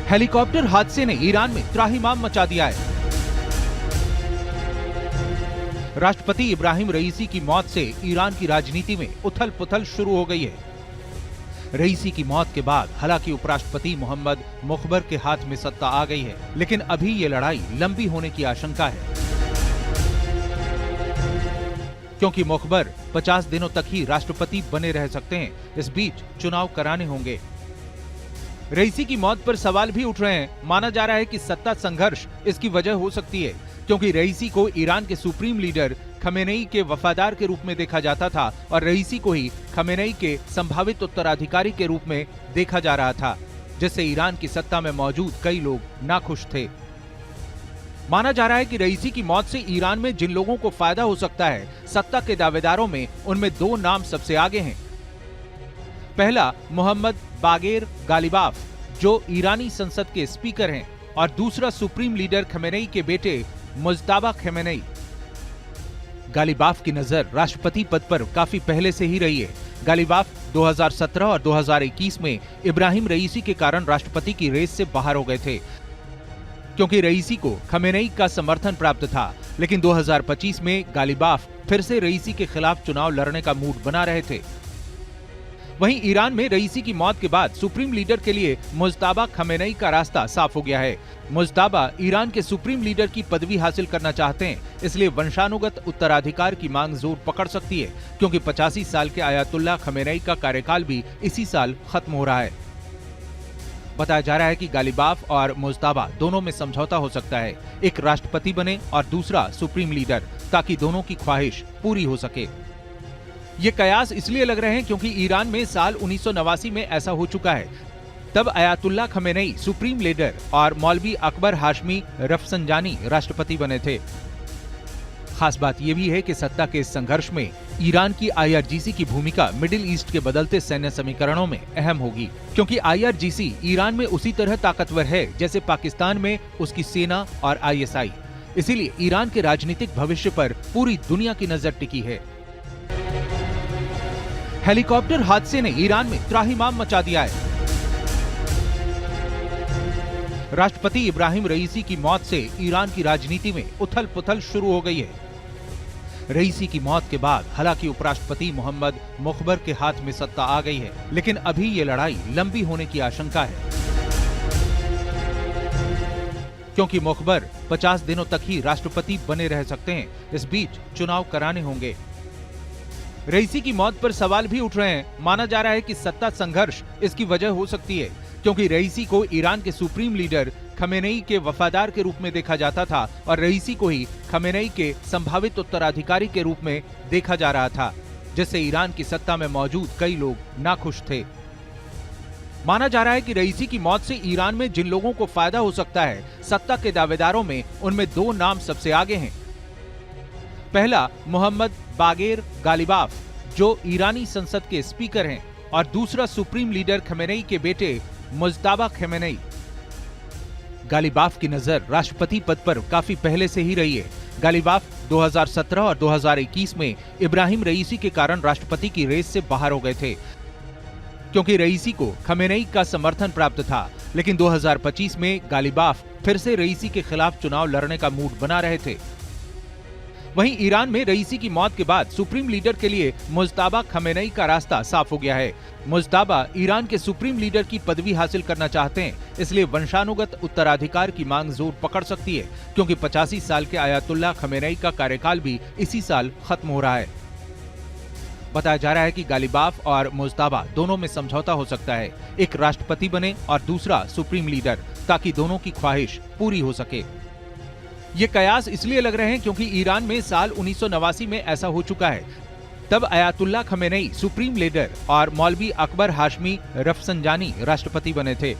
Helicopter हादसे ने Iran में त्राहिमाम मचा दिया है। राष्ट्रपति इब्राहिम रईसी की मौत से ईरान की राजनीति में उथल पुथल शुरू हो गई है। रईसी की मौत के बाद हालांकि उपराष्ट्रपति मोहम्मद मुखबर के हाथ में सत्ता आ गई है, लेकिन अभी ये लड़ाई लंबी होने की आशंका है, क्योंकि मुखबर 50 दिनों तक ही राष्ट्रपति बने रह सकते हैं। इस बीच चुनाव कराने होंगे। रईसी की मौत पर सवाल भी उठ रहे हैं। माना जा रहा है कि सत्ता संघर्ष इसकी वजह हो सकती है, क्योंकि रईसी को ईरान के सुप्रीम लीडर खमेनेई के वफादार के रूप में देखा जाता था और रईसी को ही खमेनेई के संभावित उत्तराधिकारी के रूप में देखा जा रहा था, जिससे ईरान की सत्ता में मौजूद कई लोग नाखुश थे। माना जा रहा है कि रईसी की मौत से ईरान में जिन लोगों को फायदा हो सकता है, सत्ता के दावेदारों में उनमें दो नाम सबसे आगे हैं। पहला मोहम्मद बागेर गालिबाफ, जो ईरानी संसद के स्पीकर हैं, और दूसरा सुप्रीम लीडर खमेनेई के बेटे मुज्तबा खमेनेई। गालिबाफ की नजर राष्ट्रपति पद पर काफी पहले से ही रही है। गालिबाफ 2017 और 2021 में इब्राहिम रईसी के कारण राष्ट्रपति की रेस से बाहर हो गए थे, क्योंकि रईसी को खमेनेई का समर्थन प्राप्त था। लेकिन 2025 में गालिबाफ फिर से रईसी के खिलाफ चुनाव लड़ने का मूड बना रहे थे। वहीं ईरान में रईसी की मौत के बाद सुप्रीम लीडर के लिए मुज्तबा खमेनेई का रास्ता साफ हो गया है। मुज्तबा ईरान के सुप्रीम लीडर की पदवी हासिल करना चाहते हैं, इसलिए वंशानुगत उत्तराधिकार की मांग जोर पकड़ सकती है, क्योंकि 85 साल के आयतुल्लाह खमेनेई का कार्यकाल भी इसी साल खत्म हो रहा है। बताया जा रहा है कि गालिबाफ और मुज्तबा दोनों में समझौता हो सकता है, एक राष्ट्रपति बने और दूसरा सुप्रीम लीडर, ताकि दोनों की ख्वाहिश पूरी हो सके। ये कयास इसलिए लग रहे हैं क्योंकि ईरान में साल 1989 में ऐसा हो चुका है। तब आयतुल्लाह खमेनेई सुप्रीम लीडर और मौलवी अकबर हाशमी रफसंजानी राष्ट्रपति बने थे। खास बात यह भी है कि सत्ता के इस संघर्ष में ईरान की IRGC की भूमिका मिडिल ईस्ट के बदलते सैन्य समीकरणों में अहम होगी, क्योंकि IRGC ईरान में उसी तरह ताकतवर है जैसे पाकिस्तान में उसकी सेना और ISI। इसीलिए ईरान के राजनीतिक भविष्य पर पूरी दुनिया की नजर टिकी है। हेलीकॉप्टर हादसे ने ईरान में त्राहिमाम मचा दिया है। राष्ट्रपति इब्राहिम रईसी की मौत से ईरान की राजनीति में उथल पुथल शुरू हो गई है। रईसी की मौत के बाद हालांकि उपराष्ट्रपति मोहम्मद मुखबर के हाथ में सत्ता आ गई है, लेकिन अभी ये लड़ाई लंबी होने की आशंका है, क्योंकि मुखबर 50 दिनों तक ही राष्ट्रपति बने रह सकते हैं। इस बीच चुनाव कराने होंगे। रईसी की मौत पर सवाल भी उठ रहे हैं। माना जा रहा है कि सत्ता संघर्ष इसकी वजह हो सकती है, क्योंकि रईसी को ईरान के सुप्रीम लीडर खमेनेई के वफादार के रूप में देखा जाता था और रईसी को ही खमेनेई के संभावित उत्तराधिकारी के रूप में देखा जा रहा था, जिससे ईरान की सत्ता में मौजूद कई लोग नाखुश थे। माना जा रहा है कि रईसी की मौत से ईरान में जिन लोगों को फायदा हो सकता है, सत्ता के दावेदारों में उनमें दो नाम सबसे आगे हैं। पहला मोहम्मद बागेर गालिबाफ, जो ईरानी संसद के स्पीकर हैं, और दूसरा सुप्रीम लीडर खमेनेई के बेटे मुज्तबा खमेनेई। गालिबाफ की नजर राष्ट्रपति पद पर काफी पहले से ही रही है। गालिबाफ 2017 और 2021 में इब्राहिम रईसी के कारण राष्ट्रपति की रेस से बाहर हो गए थे, क्योंकि रईसी को खमेनेई का समर्थन प्राप्त था। लेकिन 2025 में गालिबाफ फिर से रईसी के खिलाफ चुनाव लड़ने का मूड बना रहे थे। वहीं ईरान में रईसी की मौत के बाद सुप्रीम लीडर के लिए मुज्तबा खमेनेई का रास्ता साफ हो गया है। मुज्तबा ईरान के सुप्रीम लीडर की पदवी हासिल करना चाहते हैं, इसलिए वंशानुगत उत्तराधिकार की मांग जोर पकड़ सकती है, क्योंकि 85 साल के आयतुल्लाह खमेनेई का कार्यकाल भी इसी साल खत्म हो रहा है। बताया जा रहा है कि गालिबाफ और मुज्तबा दोनों में समझौता हो सकता है, एक राष्ट्रपति बने और दूसरा सुप्रीम लीडर, ताकि दोनों की ख्वाहिश पूरी हो सके। ये कयास इसलिए लग रहे हैं क्योंकि ईरान में साल 1989 में ऐसा हो चुका है। तब आयतुल्लाह खमेनेई सुप्रीम लीडर और मौलवी अकबर हाशमी रफसंजानी राष्ट्रपति बने थे।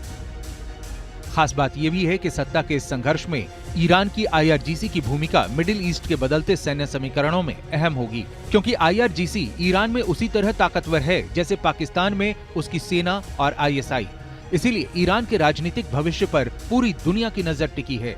खास बात यह भी है कि सत्ता के इस संघर्ष में ईरान की IRGC की भूमिका मिडिल ईस्ट के बदलते सैन्य समीकरणों में अहम होगी, क्योंकि IRGC ईरान में उसी तरह ताकतवर है जैसे पाकिस्तान में उसकी सेना और ISI। इसीलिए ईरान के राजनीतिक भविष्य पर पूरी दुनिया की नजर टिकी है।